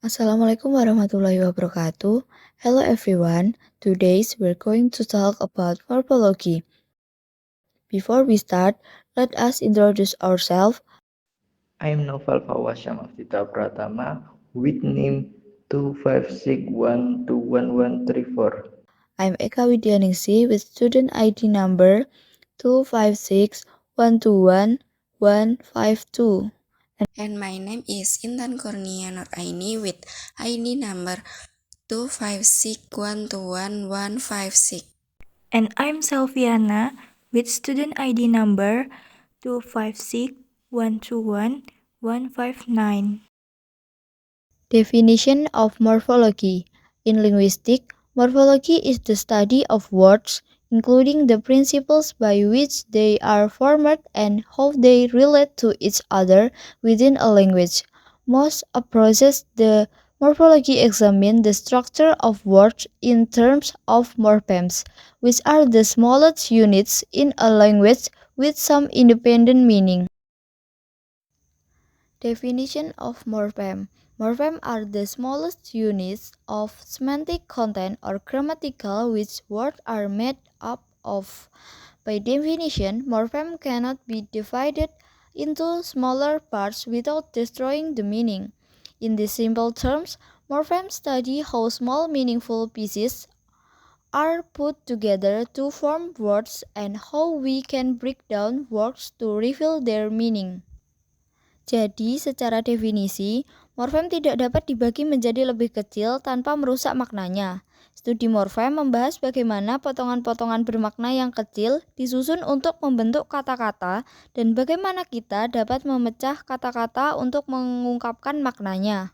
Assalamualaikum warahmatullahi wabarakatuh. Hello everyone. Today we're going to talk about morphology. Before we start, let us introduce ourselves. I am Noval Fawaz Syamafdita Pratama with name 256121134. I'm Eka Widyaningsi with student ID number 256121152. And my name is Intan Kurnia Nuraini with ID number 256121156. And I'm Selviana with student ID number 256121159. Definition of morphology. In linguistics, morphology is the study of words, including the principles by which they are formed and how they relate to each other within a language. Most approaches the morphology examine the structure of words in terms of morphemes, which are the smallest units in a language with some independent meaning. Definition of morpheme. Morphemes are the smallest units of semantic content or grammatical which words are made up of. By definition, morpheme cannot be divided into smaller parts without destroying the meaning. In these simple terms, morphemes study how small meaningful pieces are put together to form words and how we can break down words to reveal their meaning. Jadi, secara definisi, morfem tidak dapat dibagi menjadi lebih kecil tanpa merusak maknanya. Studi morfem membahas bagaimana potongan-potongan bermakna yang kecil disusun untuk membentuk kata-kata dan bagaimana kita dapat memecah kata-kata untuk mengungkapkan maknanya.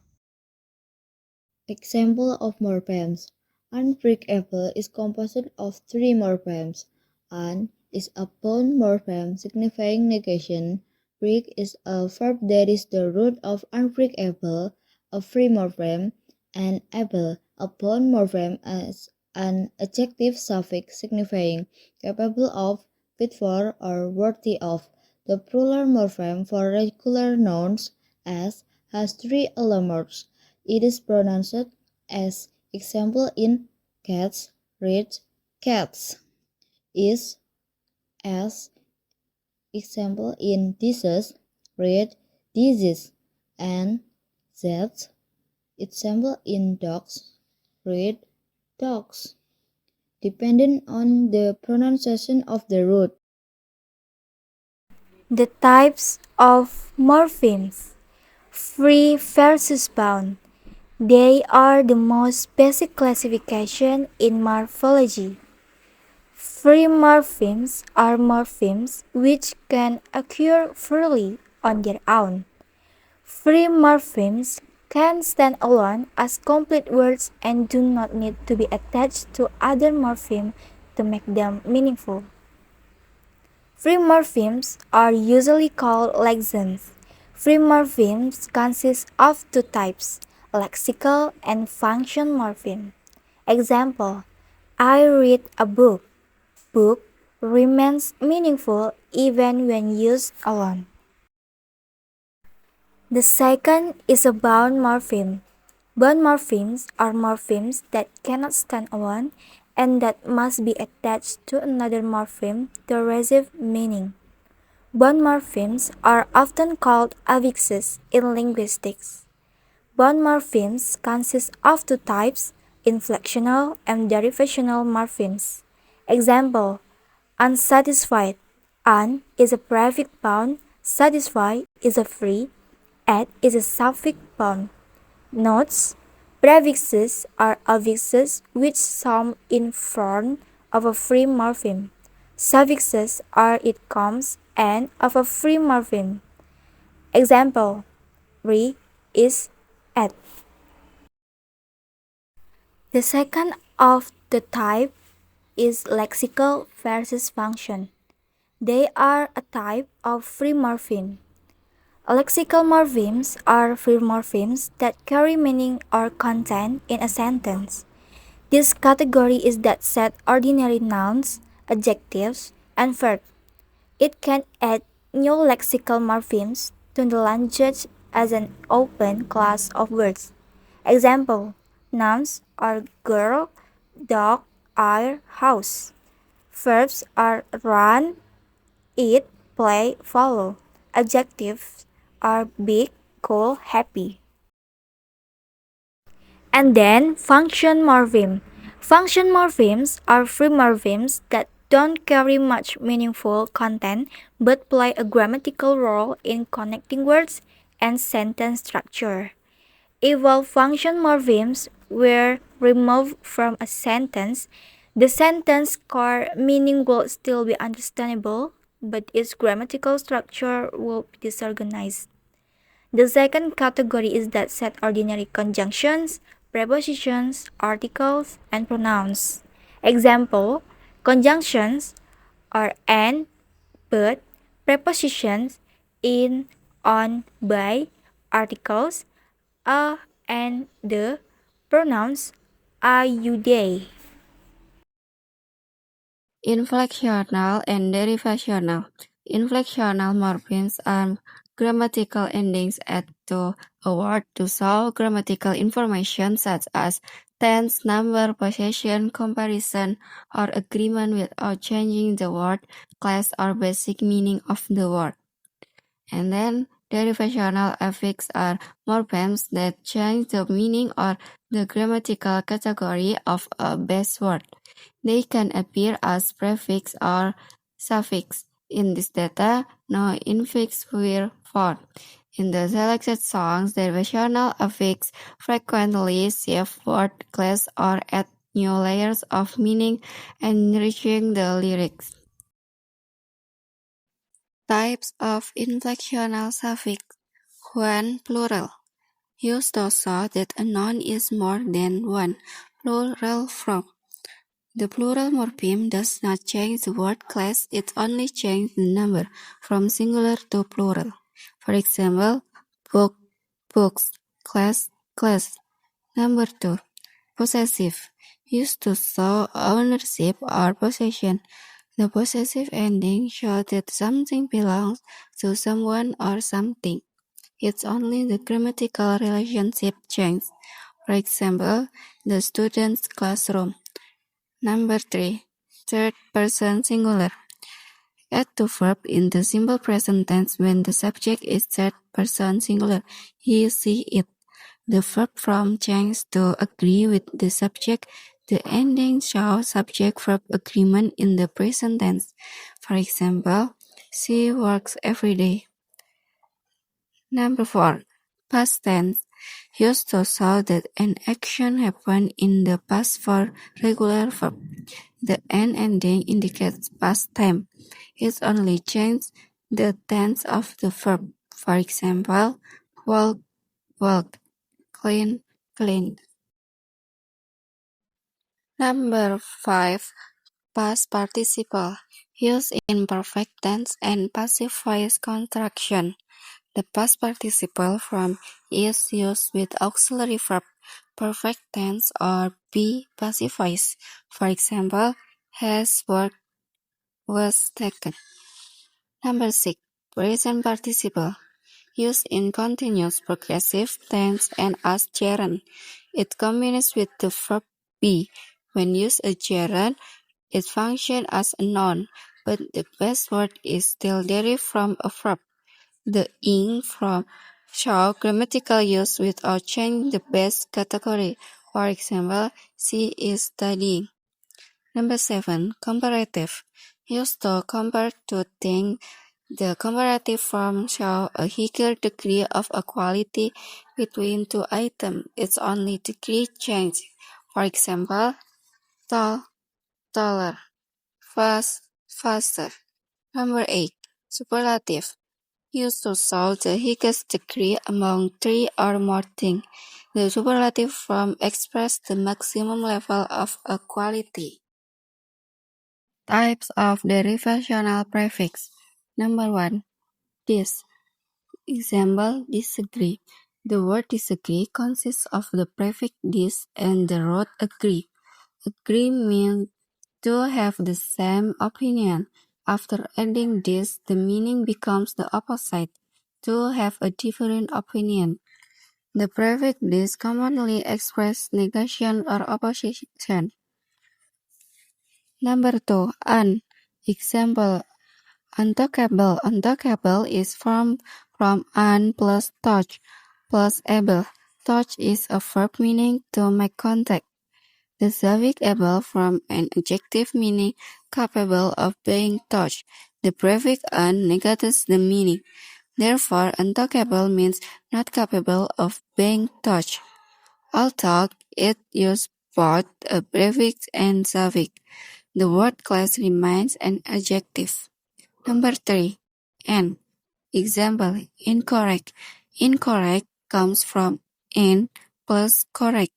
Example of morphemes. Unbreakable is composed of three morphemes. Un is a bound morpheme signifying negation. Break is a verb that is the root of unbreakable, a free morpheme, and able, a bound morpheme, as an adjective suffix signifying capable of, fit for, or worthy of. The plural morpheme for regular nouns, as, has three elements. It is pronounced as example in cats, read, cats. Is, as example in disease, read disease, and that example in dogs, read dogs, depending on the pronunciation of the root. The types of morphemes: free versus bound. They are the most basic classification in morphology. Free morphemes are morphemes which can occur freely on their own. Free morphemes can stand alone as complete words and do not need to be attached to other morphemes to make them meaningful. Free morphemes are usually called lexemes. Free morphemes consist of two types, lexical and function morpheme. Example: I read a book. Book remains meaningful even when used alone. The second is a bound morpheme. Bound morphemes are morphemes that cannot stand alone and that must be attached to another morpheme to receive meaning. Bound morphemes are often called affixes in linguistics. Bound morphemes consist of two types, inflectional and derivational morphemes. Example: unsatisfied. Un is a prefix bound, satisfy is a free, at is a suffix bound. Notes: prefixes are affixes which sound in front of a free morpheme. Suffixes are it comes and of a free morpheme. Example: re is at. The second of the type is lexical versus function. They are a type of free morpheme. Lexical morphemes are free morphemes that carry meaning or content in a sentence. This category is that set ordinary nouns, adjectives, and verbs. It can add new lexical morphemes to the language as an open class of words. Example: nouns are girl, dog, eye, house. Verbs are run, eat, play, follow. Adjectives are big, cool, happy. And then function morpheme. Function morphemes are free morphemes that don't carry much meaningful content but play a grammatical role in connecting words and sentence structure. If all function morphemes were removed from a sentence, the sentence core meaning will still be understandable, but its grammatical structure will be disorganized. The second category is that set ordinary conjunctions, prepositions, articles, and pronouns. Example: conjunctions are and, but, prepositions in, on, by, articles a and the, pronouns are you, they. Inflectional and derivational. Inflectional morphemes are grammatical endings added to a word to show grammatical information such as tense, number, possession, comparison, or agreement without changing the word, class, or basic meaning of the word. And then derivational affix are morphemes that change the meaning or the grammatical category of a base word. They can appear as prefix or suffix. In this data, no infix were found. In the selected songs, derivational affix frequently shift word class or add new layers of meaning, enriching the lyrics. Types of inflectional suffix. 1. Plural. Used to show that a noun is more than one plural form. The plural morpheme does not change the word class, it only changes the number from singular to plural. For example, book, books, class, class. Number 2. Possessive. Used to show ownership or possession. The possessive ending shows that something belongs to someone or something. It's only the grammatical relationship changes. For example, the student's classroom. Number 3. Third person singular. Add the verb in the simple present tense when the subject is third person singular. He, she, it. The verb form changes to agree with the subject. The ending shows subject-verb agreement in the present tense. For example, she works every day. Number 4. Past tense. Used to show that an action happened in the past for regular verb. The "n" ending indicates past time. It only changes the tense of the verb. For example, walk, walked, clean, cleaned. Number 5. Past participle. Used in perfect tense and passive voice contraction. The past participle form is used with auxiliary verb, perfect tense, or be passive voice. For example, has worked, was taken. Number 6. Present participle. Used in continuous progressive tense and as gerund. It combines with the verb be. When used as gerund, it functions as a noun, but the base word is still derived from a verb. The ing from show grammatical use without changing the base category. For example, she is studying. Number 7. Comparative. Used to compare two things. The comparative form shows a higher degree of equality between two items. Its only degree change. For example, tall, taller, fast, faster. Number 8. Superlative. Used to show the highest degree among three or more things. The superlative form expresses the maximum level of equality. Types of derivational prefix. Number 1. Dis. Example, disagree. The word disagree consists of the prefix dis and the root agree. Agree means to have the same opinion. After adding this, the meaning becomes the opposite, to have a different opinion. The prefix "this" commonly expresses negation or opposition. Number 2, un. Example, untalkable. Untalkable is formed from un plus touch plus able. Touch is a verb meaning to make contact. The suffix able from an adjective meaning capable of being touched. The prefix un negates the meaning. Therefore, untalkable means not capable of being touched. Although it uses both a prefix and suffix, the word class remains an adjective. Number 3, and. Example, incorrect. Incorrect comes from in plus correct.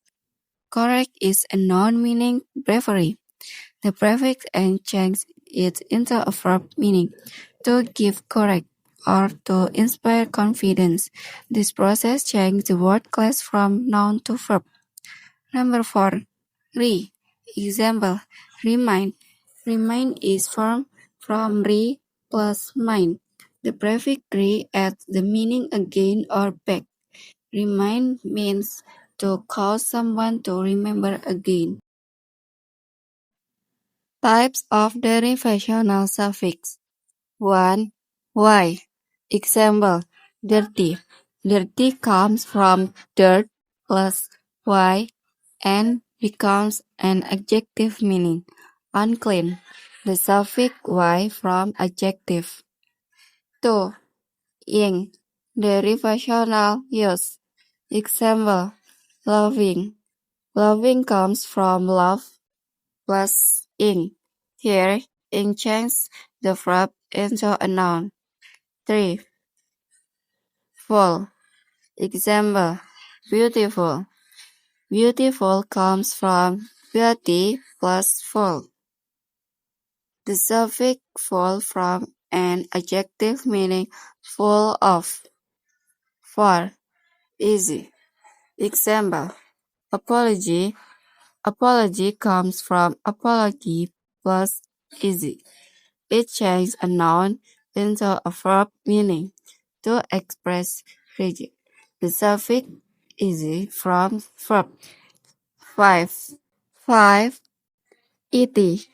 Correct is a noun meaning bravery. The prefix and changes it into a verb meaning to give correct or to inspire confidence. This process changes the word class from noun to verb. Number 4, re. Example, remind. Remind is formed from re plus mind. The prefix re adds the meaning again or back. Remind means to cause someone to remember again. Types of derivational suffix. 1. Y. Example, dirty. Dirty comes from dirt plus y and becomes an adjective meaning unclean. The suffix y from adjective. 2. Ing. Derivational use. Example, loving. Loving comes from love plus ing. Here, ing changes the verb into a noun. 3. Full. Example, beautiful. Beautiful comes from beauty plus full. The suffix full from an adjective meaning full of. 4. Easy. Example, apology. Apology comes from apology plus easy. It changes a noun into a verb meaning to express regret. The suffix easy from verb. 5. 5. Et.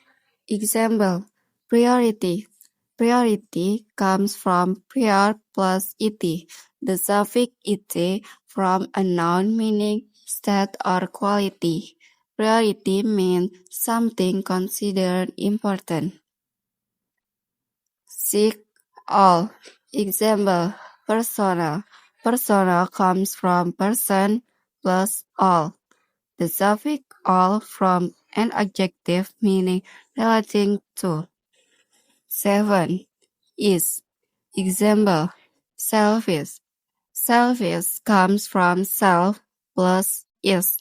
Example, priority. Priority comes from prior plus et. The suffix et from a noun meaning state or quality. Priority means something considered important. 6. All. Example, personal. Personal comes from person plus all. The suffix all from an adjective meaning relating to. 7. Is. Example, selfish. Selfish comes from self plus is.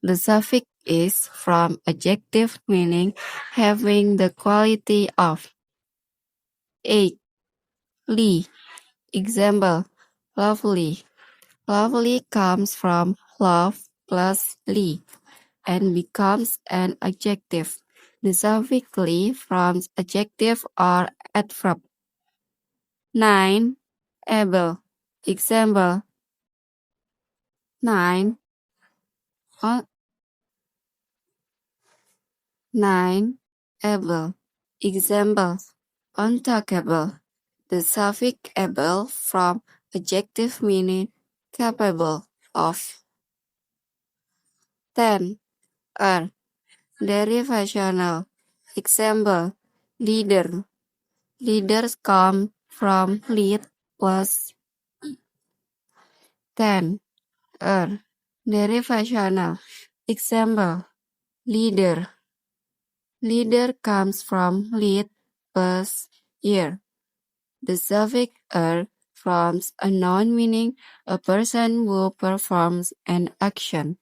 The suffix is from adjective meaning having the quality of. 8. Ly. Example, lovely. Lovely comes from love plus ly and becomes an adjective. The suffix ly from adjective or adverb. 9. Able. Example, 9. 9. Able. Example, untalkable. The suffix able from adjective meaning capable of. 10. Derivational. Example, leader. Leaders come from lead plus 10. Derivational. Example, leader. Leader comes from lead plus year. The suffix forms a noun meaning a person who performs an action.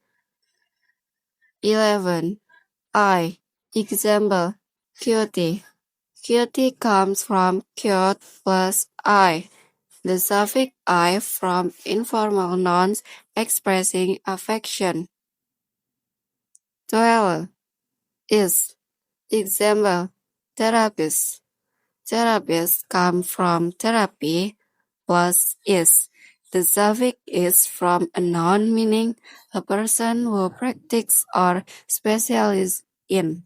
11. I. Example, cutie. Cutie comes from cute plus I. The suffix I from informal nouns expressing affection. 12. Is. Example, therapist. Therapist come from therapy plus is. The suffix is from a noun meaning a person who practices or specializes in.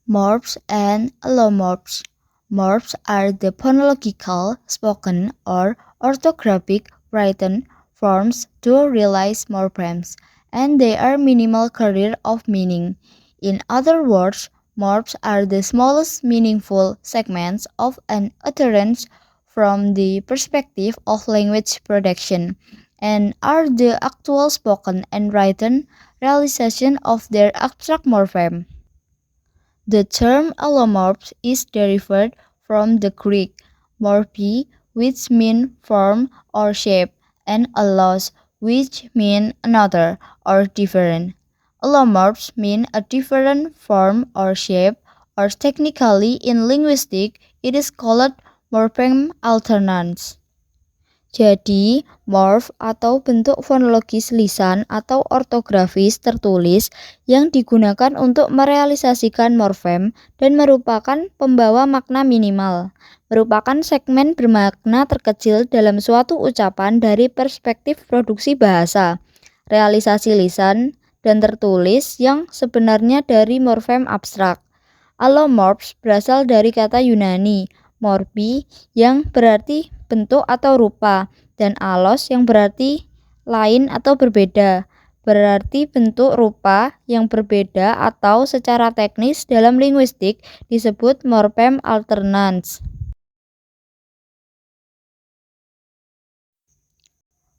Morphs and allomorphs. Morphs are the phonological, spoken, or orthographic written forms to realize morphemes, and they are minimal carrier of meaning. In other words, morphs are the smallest meaningful segments of an utterance from the perspective of language production, and are the actual spoken and written realization of their abstract morpheme. The term allomorph is derived from the Greek morphe, which mean form or shape, and allos, which mean another or different. Allomorphs mean a different form or shape, or technically in linguistics it is called morpheme alternans. Jadi, morph atau bentuk fonologis lisan atau ortografis tertulis yang digunakan untuk merealisasikan morfem dan merupakan pembawa makna minimal, merupakan segmen bermakna terkecil dalam suatu ucapan dari perspektif produksi bahasa, realisasi lisan, dan tertulis yang sebenarnya dari morfem abstrak. Allomorphs berasal dari kata Yunani, morphi, yang berarti bentuk atau rupa, dan allos yang berarti lain atau berbeda, berarti bentuk rupa yang berbeda atau secara teknis dalam linguistik disebut morpheme alternans.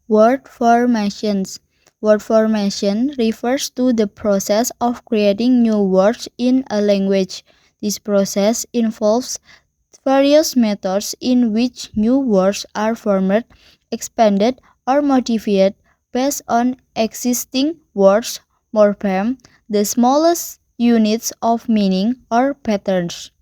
Word formations. Word formation refers to the process of creating new words in a language. This process involves various methods in which new words are formed, expanded, or modified based on existing words, morpheme, the smallest units of meaning or patterns.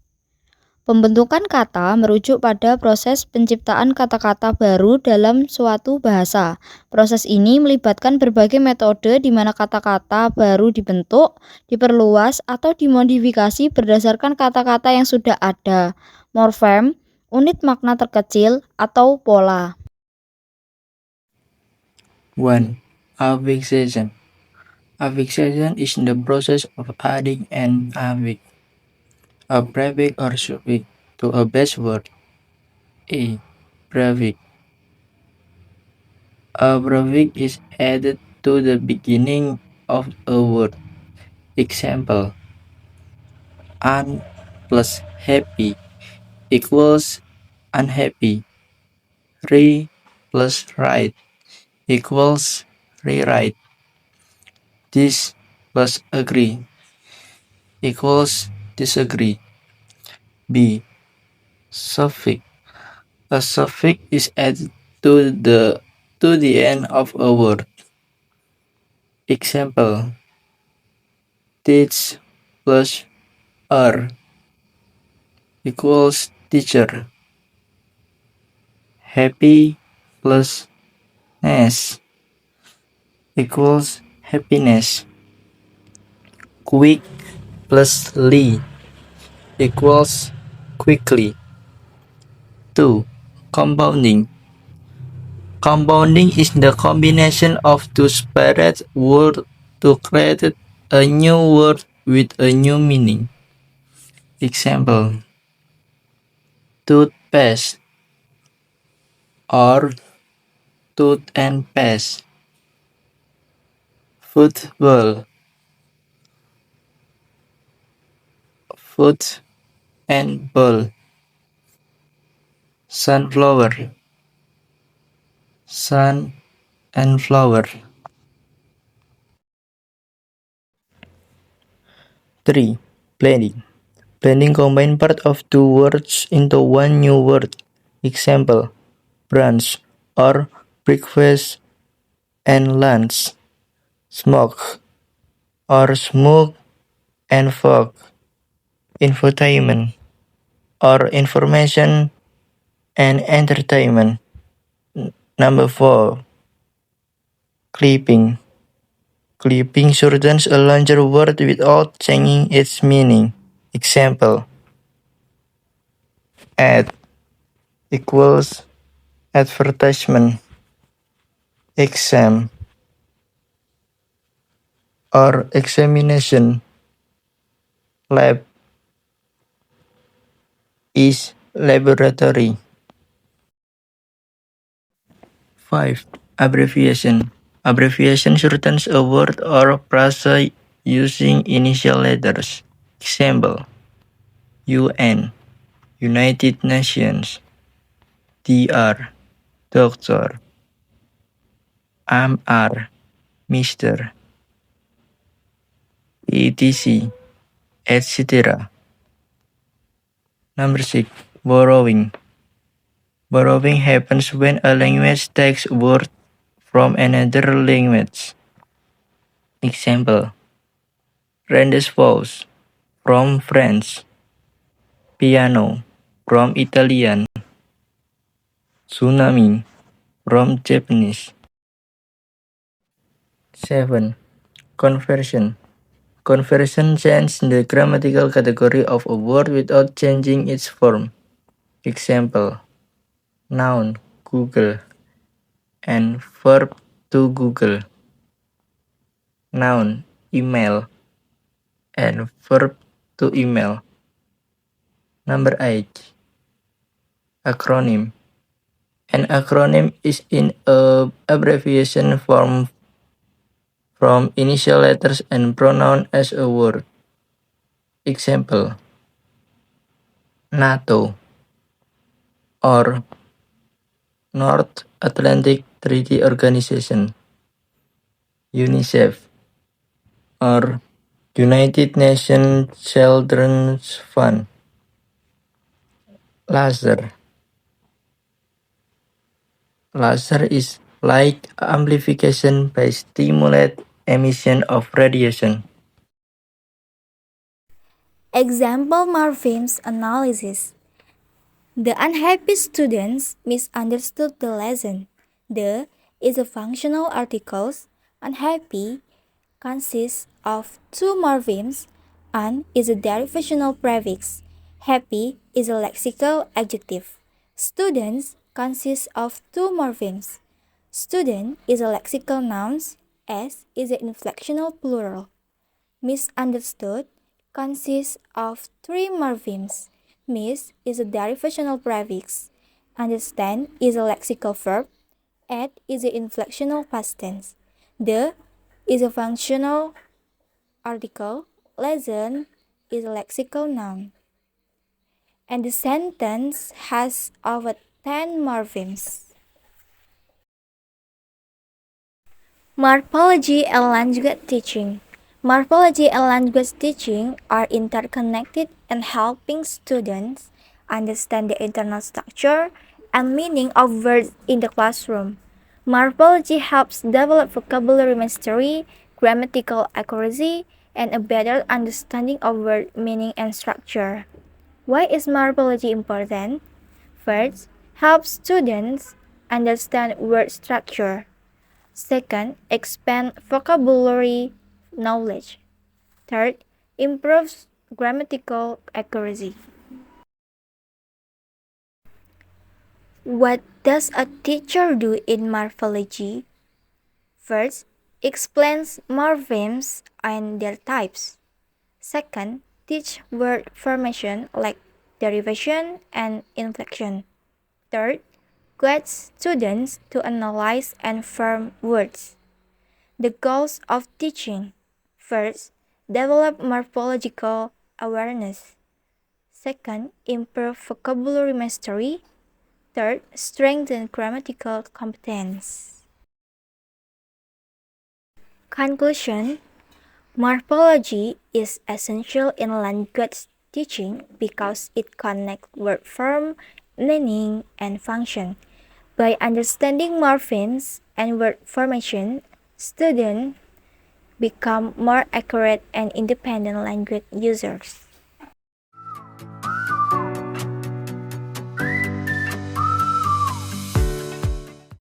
Pembentukan kata merujuk pada proses penciptaan kata-kata baru dalam suatu bahasa. Proses ini melibatkan berbagai metode di mana kata-kata baru dibentuk, diperluas, atau dimodifikasi berdasarkan kata-kata yang sudah ada. Morfem, unit makna terkecil, atau pola. 1. Affixation. Affixation is the process of adding an affix, a prefix or suffix, to a base word. A. Prefix. A prefix is added to the beginning of a word. Example: un plus happy equals unhappy. Re plus right equals rewrite. This plus agree equals disagree. B. Suffix. A suffix is added to the end of a word. Example: teach plus er equals teacher. Happy plus ness equals happiness. Quick plus ly equals quickly. 2. Compounding. Compounding is the combination of two separate words to create a new word with a new meaning. Example: toothpaste or tooth and paste. Football, foot and ball. Sunflower, sun and flower. 3. Blending. Blending combine part of two words into one new word. Example: brunch or breakfast and lunch. Smoke or smoke and fog. Infotainment or information and entertainment. Number 4. Clipping. Clipping shortens a longer word without changing its meaning. Example: add equals advertisement, exam, or examination. Lab is laboratory. 5. Abbreviation. Abbreviation shortens a word or phrase using initial letters. Example: UN, United Nations. DR, Doctor. MR, Mr. etc. etc. Number 6. Borrowing. Borrowing happens when a language takes a word from another language. Example: rendezvous from French, piano from Italian, tsunami from Japanese. 7. Conversion. Conversion changes the grammatical category of a word without changing its form. Example: noun, Google, and verb to Google. Noun, email, and verb to email. Number 8. Acronym. An acronym is in a abbreviation form from initial letters and pronoun as a word. Example: NATO or North Atlantic Treaty Organization, UNICEF or United Nations Children's Fund. Laser. Laser is light amplification by stimulate emission of radiation. Example morphemes analysis. The unhappy students misunderstood the lesson. The is a functional article. Unhappy consists of two morphemes and is a derivational prefix. Happy is a lexical adjective. Students consists of two morphemes. Student is a lexical noun. S is an inflectional plural. Misunderstood consists of three morphemes. Miss is a derivational prefix. Understand is a lexical verb. At is an inflectional past tense. The is a functional article. Lesson is a lexical noun. And the sentence has over 10 morphemes. Morphology and language teaching. Morphology and language teaching are interconnected and helping students understand the internal structure and meaning of words in the classroom. Morphology helps develop vocabulary mastery, grammatical accuracy, and a better understanding of word meaning and structure. Why is morphology important? First, helps students understand word structure. Second, expand vocabulary knowledge. Third, improves grammatical accuracy. What does a teacher do in morphology? First, explains morphemes and their types. Second, teach word formation like derivation and inflection. Third, guides students to analyze and form words. The goals of teaching. First, develop morphological awareness. Second, improve vocabulary mastery. Third, strengthen grammatical competence. Conclusion: morphology is essential in language teaching because it connects word form, meaning, and function. By understanding morphemes and word formation, students become more accurate and independent language users.